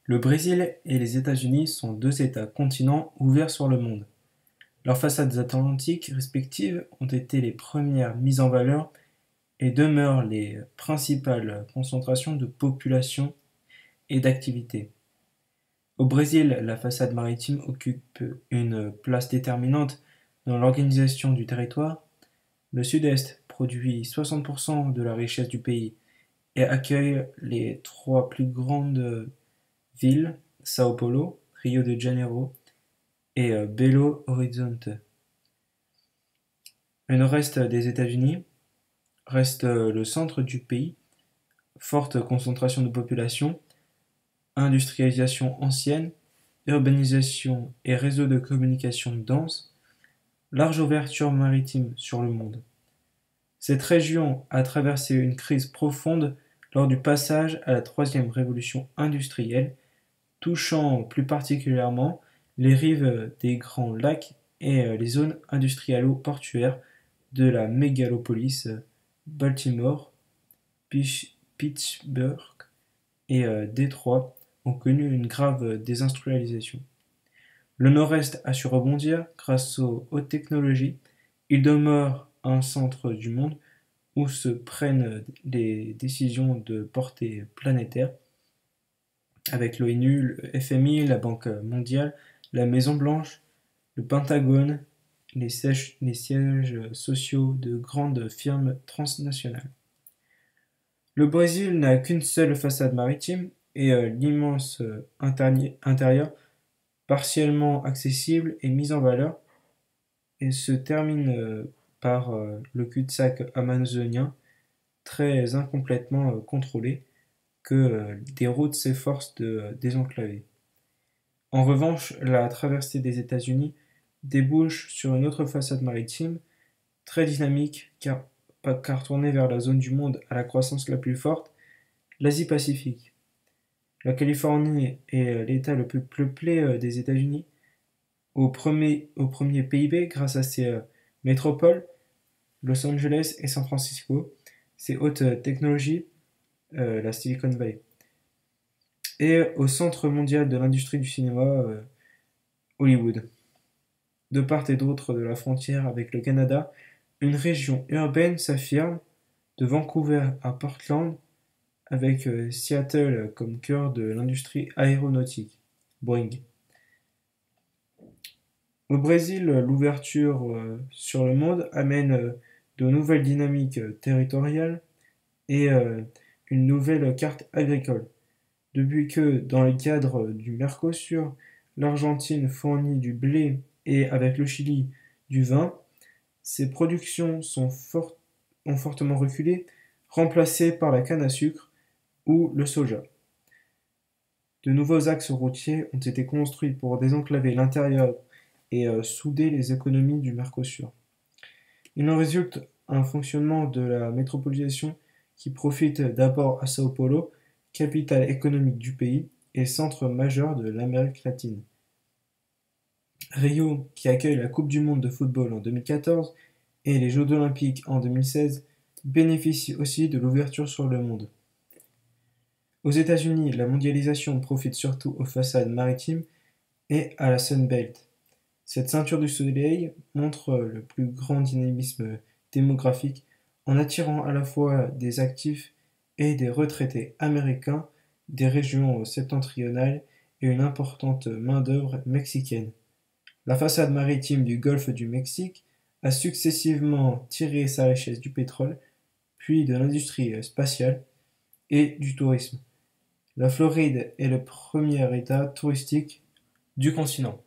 Le Brésil et les États-Unis sont deux États-continents ouverts sur le monde. Leurs façades atlantiques respectives ont été les premières mises en valeur et demeurent les principales concentrations de population et d'activité. Au Brésil, la façade maritime occupe une place déterminante dans l'organisation du territoire. Le sud-est produit 60% de la richesse du pays et accueille les trois plus grandes villes, Sao Paulo, Rio de Janeiro et Belo Horizonte. Le nord-est des États-Unis reste le centre du pays, forte concentration de population, industrialisation ancienne, urbanisation et réseaux de communication denses, large ouverture maritime sur le monde. Cette région a traversé une crise profonde lors du passage à la troisième révolution industrielle, touchant plus particulièrement les rives des Grands Lacs et les zones industrialo-portuaires de la mégalopolis Baltimore, Pittsburgh et Détroit ont connu une grave désindustrialisation. Le Nord-Est a su rebondir grâce aux hautes technologies. Il demeure un centre du monde où se prennent les décisions de portée planétaire avec l'ONU, le FMI, la Banque mondiale, la Maison Blanche, le Pentagone, les sièges sociaux de grandes firmes transnationales. Le Brésil n'a qu'une seule façade maritime et l'immense intérieur, partiellement accessible et mis en valeur, et se termine par le cul-de-sac amazonien, très incomplètement contrôlé, que des routes s'efforcent de désenclaver. En revanche, la traversée des États-Unis débouche sur une autre façade maritime, très dynamique car tournée vers la zone du monde à la croissance la plus forte, l'Asie-Pacifique. La Californie est l'État le plus peuplé des États-Unis, au premier PIB grâce à ses métropoles, Los Angeles et San Francisco, ses hautes technologies, la Silicon Valley, et au centre mondial de l'industrie du cinéma, Hollywood. De part et d'autre de la frontière avec le Canada, une région urbaine s'affirme, de Vancouver à Portland, avec Seattle comme cœur de l'industrie aéronautique, Boeing. Au Brésil, l'ouverture sur le monde amène de nouvelles dynamiques territoriales et une nouvelle carte agricole. Depuis que, dans le cadre du Mercosur, l'Argentine fournit du blé et avec le Chili du vin, ces productions ont fortement reculé, remplacées par la canne à sucre ou le soja. De nouveaux axes routiers ont été construits pour désenclaver l'intérieur et souder les économies du Mercosur. Il en résulte un fonctionnement de la métropolisation qui profite d'abord à Sao Paulo, capitale économique du pays et centre majeur de l'Amérique latine. Rio, qui accueille la Coupe du monde de football en 2014 et les Jeux olympiques en 2016, bénéficie aussi de l'ouverture sur le monde. Aux États-Unis, la mondialisation profite surtout aux façades maritimes et à la Sun Belt. Cette ceinture du soleil montre le plus grand dynamisme démographique en attirant à la fois des actifs et des retraités américains des régions septentrionales et une importante main-d'œuvre mexicaine. La façade maritime du golfe du Mexique a successivement tiré sa richesse du pétrole, puis de l'industrie spatiale et du tourisme. La Floride est le premier état touristique du continent.